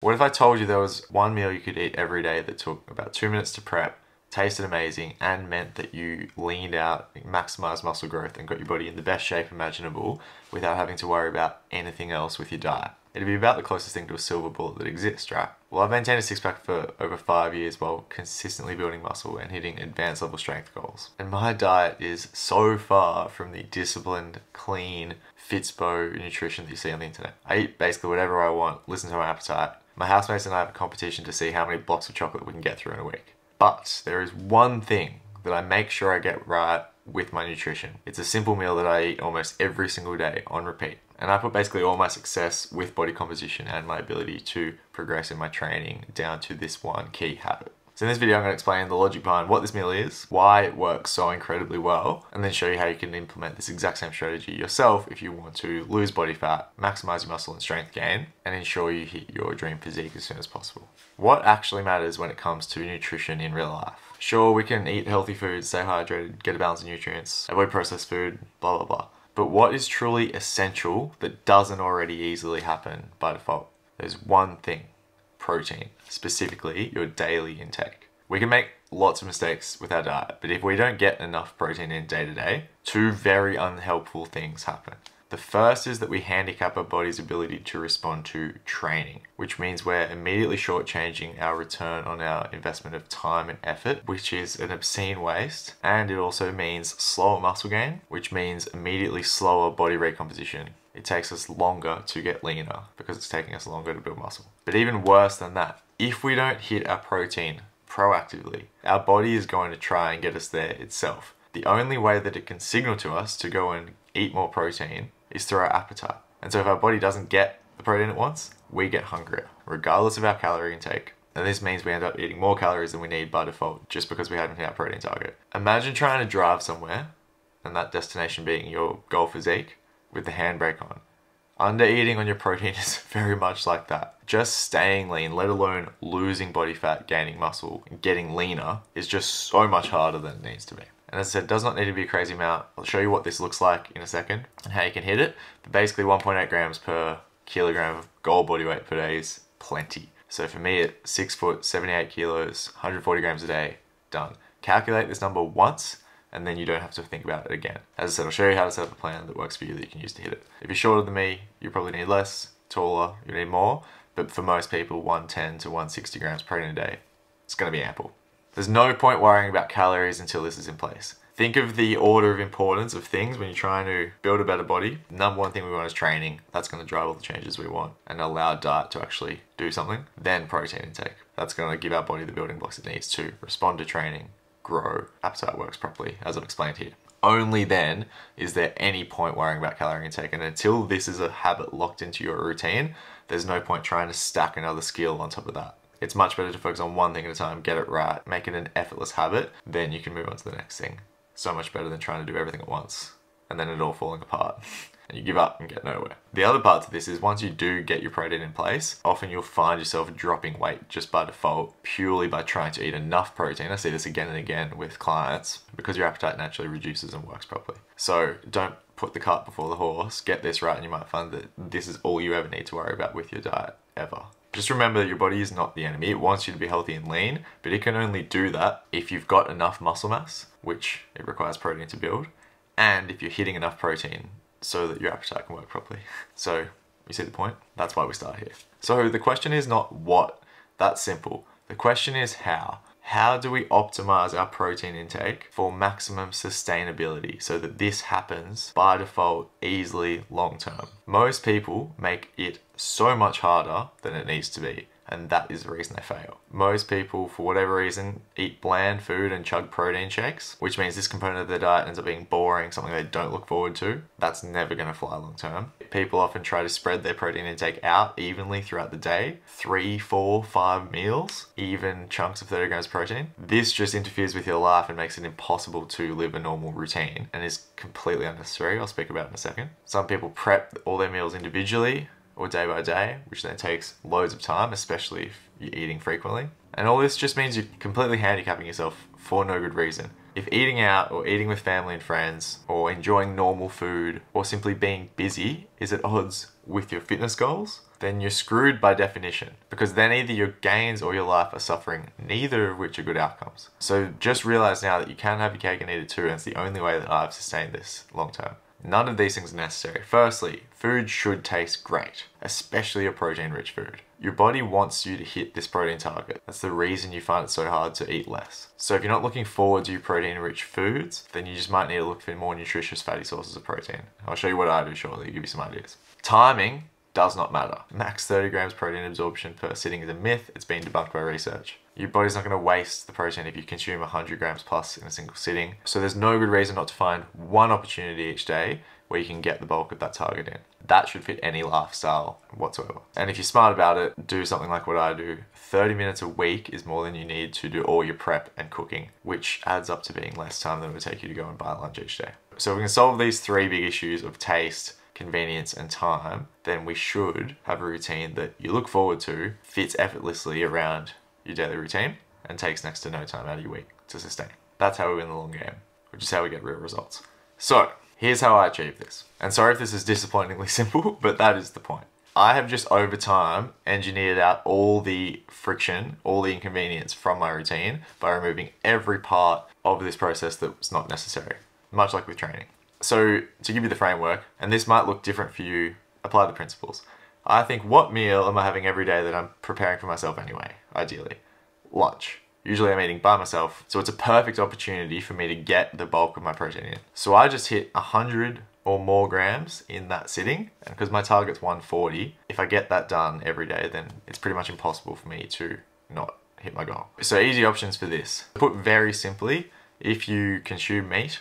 What if I told you there was one meal you could eat every day that took about 2 minutes to prep, tasted amazing, and meant that you leaned out, maximized muscle growth, and got your body in the best shape imaginable without having to worry about anything else with your diet? It'd be about the closest thing to a silver bullet that exists, right? Well, I've maintained a six-pack for over 5 years while consistently building muscle and hitting advanced level strength goals. And my diet is so far from the disciplined, clean, Fitspo nutrition that you see on the internet. I eat basically whatever I want, listen to my appetite. My housemates and I have a competition to see how many blocks of chocolate we can get through in a week. But there is one thing that I make sure I get right with my nutrition. It's a simple meal that I eat almost every single day on repeat. And I put basically all my success with body composition and my ability to progress in my training down to this one key habit. So in this video, I'm going to explain the logic behind what this meal is, why it works so incredibly well, and then show you how you can implement this exact same strategy yourself if you want to lose body fat, maximize your muscle and strength gain, and ensure you hit your dream physique as soon as possible. What actually matters when it comes to nutrition in real life? Sure, we can eat healthy foods, stay hydrated, get a balance of nutrients, avoid processed food, blah, blah, blah. But what is truly essential that doesn't already easily happen by default? There's one thing. Protein, specifically your daily intake. We can make lots of mistakes with our diet, but if we don't get enough protein in day to day, two very unhelpful things happen. The first is that we handicap our body's ability to respond to training, which means we're immediately shortchanging our return on our investment of time and effort, which is an obscene waste. And it also means slower muscle gain, which means immediately slower body recomposition. It takes us longer to get leaner because it's taking us longer to build muscle. But even worse than that, if we don't hit our protein proactively, our body is going to try and get us there itself. The only way that it can signal to us to go and eat more protein is through our appetite. And so if our body doesn't get the protein it wants, we get hungrier, regardless of our calorie intake. And this means we end up eating more calories than we need by default, just because we haven't hit our protein target. Imagine trying to drive somewhere, and that destination being your goal physique, with the handbrake on. Under eating on your protein is very much like that. Just staying lean, let alone losing body fat, gaining muscle, and getting leaner is just so much harder than it needs to be. And as I said, it does not need to be a crazy amount. I'll show you what this looks like in a second and how you can hit it. But basically 1.8 grams per kilogram of goal body weight per day is plenty. So for me at 6 foot, 78 kilos, 140 grams a day, done. Calculate this number once and then you don't have to think about it again. As I said, I'll show you how to set up a plan that works for you that you can use to hit it. If you're shorter than me, you probably need less. Taller, you need more. But for most people, 110 to 160 grams protein a day, it's going to be ample. There's no point worrying about calories until this is in place. Think of the order of importance of things when you're trying to build a better body. Number one thing we want is training. That's going to drive all the changes we want and allow diet to actually do something. Then protein intake. That's going to give our body the building blocks it needs to respond to training, grow, appetite works properly, as I've explained here. Only then is there any point worrying about calorie intake, and until this is a habit locked into your routine, there's no point trying to stack another skill on top of that. It's much better to focus on one thing at a time, get it right, make it an effortless habit, then you can move on to the next thing. So much better than trying to do everything at once, and then it all falling apart. And you give up and get nowhere. The other part to this is once you do get your protein in place, often you'll find yourself dropping weight just by default, purely by trying to eat enough protein. I see this again and again with clients because your appetite naturally reduces and works properly. So don't put the cart before the horse, get this right, and you might find that this is all you ever need to worry about with your diet, ever. Just remember that your body is not the enemy. It wants you to be healthy and lean, but it can only do that if you've got enough muscle mass, which it requires protein to build, and if you're hitting enough protein so that your appetite can work properly. So, you see the point? That's why we start here. So the question is not what, that's simple. The question is how. How do we optimize our protein intake for maximum sustainability so that this happens by default easily long term? Most people make it so much harder than it needs to be, and that is the reason they fail. Most people, for whatever reason, eat bland food and chug protein shakes, which means this component of their diet ends up being boring, something they don't look forward to. That's never going to fly long term. People often try to spread their protein intake out evenly throughout the day, 3, 4, 5 meals, even chunks of 30 grams of protein. This just interferes with your life and makes it impossible to live a normal routine and is completely unnecessary. I'll speak about it in a second. Some people prep all their meals individually or day by day, which then takes loads of time, especially if you're eating frequently. And all this just means you're completely handicapping yourself for no good reason. If eating out or eating with family and friends or enjoying normal food or simply being busy is at odds with your fitness goals, then you're screwed by definition, because then either your gains or your life are suffering, neither of which are good outcomes. So just realize now that you can have your cake and eat it too, and it's the only way that I've sustained this long term. None of these things are necessary. Firstly, food should taste great, especially a protein-rich food. Your body wants you to hit this protein target. That's the reason you find it so hard to eat less. So if you're not looking forward to your protein-rich foods, then you just might need to look for more nutritious fatty sources of protein. I'll show you what I do shortly to give you some ideas. Timing does not matter. Max 30 grams protein absorption per sitting is a myth. It's been debunked by research. Your body's not going to waste the protein if you consume 100 grams plus in a single sitting. So there's no good reason not to find one opportunity each day where you can get the bulk of that target in. That should fit any lifestyle whatsoever. And if you're smart about it, do something like what I do. 30 minutes a week is more than you need to do all your prep and cooking, which adds up to being less time than it would take you to go and buy lunch each day. So if we can solve these three big issues of taste, convenience and time, then we should have a routine that you look forward to, fits effortlessly around your daily routine, and takes next to no time out of your week to sustain. That's how we win the long game, which is how we get real results. So here's how I achieve this. And sorry if this is disappointingly simple, but that is the point. I have just over time engineered out all the friction, all the inconvenience from my routine by removing every part of this process that was not necessary, much like with training. So to give you the framework, and this might look different for you, apply the principles. I think, what meal am I having every day that I'm preparing for myself anyway, ideally? Lunch. Usually I'm eating by myself, so it's a perfect opportunity for me to get the bulk of my protein in. So I just hit 100 or more grams in that sitting, and because my target's 140, if I get that done every day, then it's pretty much impossible for me to not hit my goal. So easy options for this. Put very simply, if you consume meat,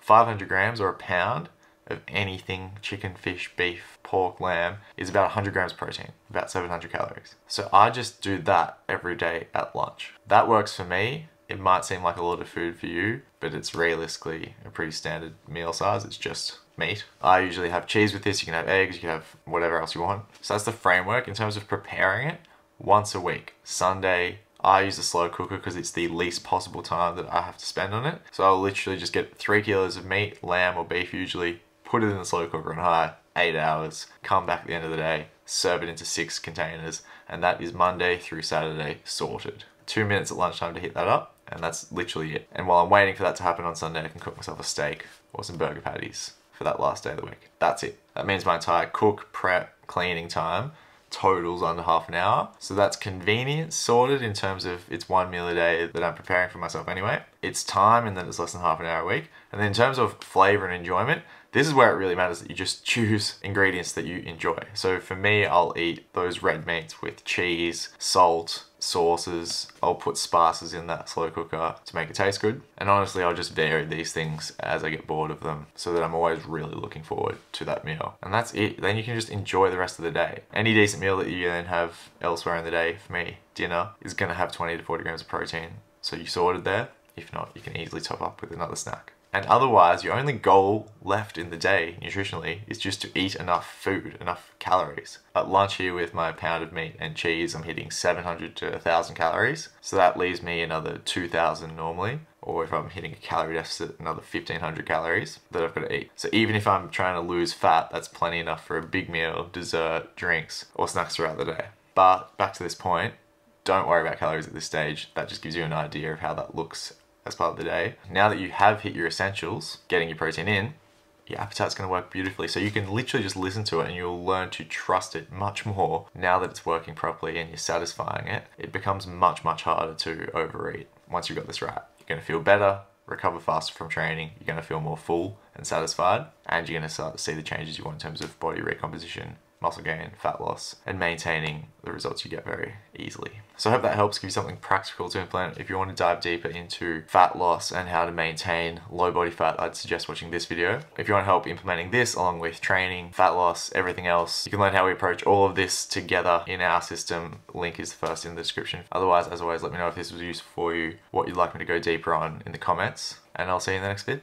500 grams or a pound of anything, chicken, fish, beef, pork, lamb, is about 100 grams of protein, about 700 calories. So I just do that every day at lunch. That works for me. It might seem like a lot of food for you, but it's realistically a pretty standard meal size. It's just meat. I usually have cheese with this. You can have eggs, you can have whatever else you want. So that's the framework in terms of preparing it. Once a week, Sunday, I use the slow cooker because it's the least possible time that I have to spend on it. So I'll literally just get 3 kilos of meat, lamb or beef usually, put it in the slow cooker on high, 8 hours, come back at the end of the day, serve it into 6 containers, and that is Monday through Saturday sorted. 2 minutes at lunchtime to hit that up, and that's literally it. And while I'm waiting for that to happen on Sunday, I can cook myself a steak or some burger patties for that last day of the week. That's it. That means my entire cook, prep, cleaning time totals under half an hour. So that's convenience sorted in terms of it's one meal a day that I'm preparing for myself anyway. It's time, and then it's less than half an hour a week. And then in terms of flavor and enjoyment, this is where it really matters that you just choose ingredients that you enjoy. So for me, I'll eat those red meats with cheese, salt, sauces. I'll put spices in that slow cooker to make it taste good. And honestly, I'll just vary these things as I get bored of them so that I'm always really looking forward to that meal. And that's it. Then you can just enjoy the rest of the day. Any decent meal that you then have elsewhere in the day, for me, dinner, is gonna have 20 to 40 grams of protein. So you sorted there. If not, you can easily top up with another snack. And otherwise, your only goal left in the day, nutritionally, is just to eat enough food, enough calories. At lunch here with my pound of meat and cheese, I'm hitting 700 to 1,000 calories. So that leaves me another 2,000 normally. Or if I'm hitting a calorie deficit, another 1,500 calories that I've got to eat. So even if I'm trying to lose fat, that's plenty enough for a big meal, dessert, drinks, or snacks throughout the day. But back to this point, don't worry about calories at this stage. That just gives you an idea of how that looks as part of the day. Now that you have hit your essentials, getting your protein in, your appetite's going to work beautifully. So you can literally just listen to it and you'll learn to trust it much more now that it's working properly and you're satisfying it. It becomes much, much harder to overeat once you've got this right. You're going to feel better, recover faster from training, you're going to feel more full and satisfied, and you're going to start to see the changes you want in terms of body recomposition, muscle gain, fat loss, and maintaining the results you get very easily. So I hope that helps give you something practical to implement. If you want to dive deeper into fat loss and how to maintain low body fat, I'd suggest watching this video. If you want help implementing this along with training, fat loss, everything else, you can learn how we approach all of this together in our system. Link is first in the description. Otherwise, as always, let me know if this was useful for you, what you'd like me to go deeper on in the comments, and I'll see you in the next vid.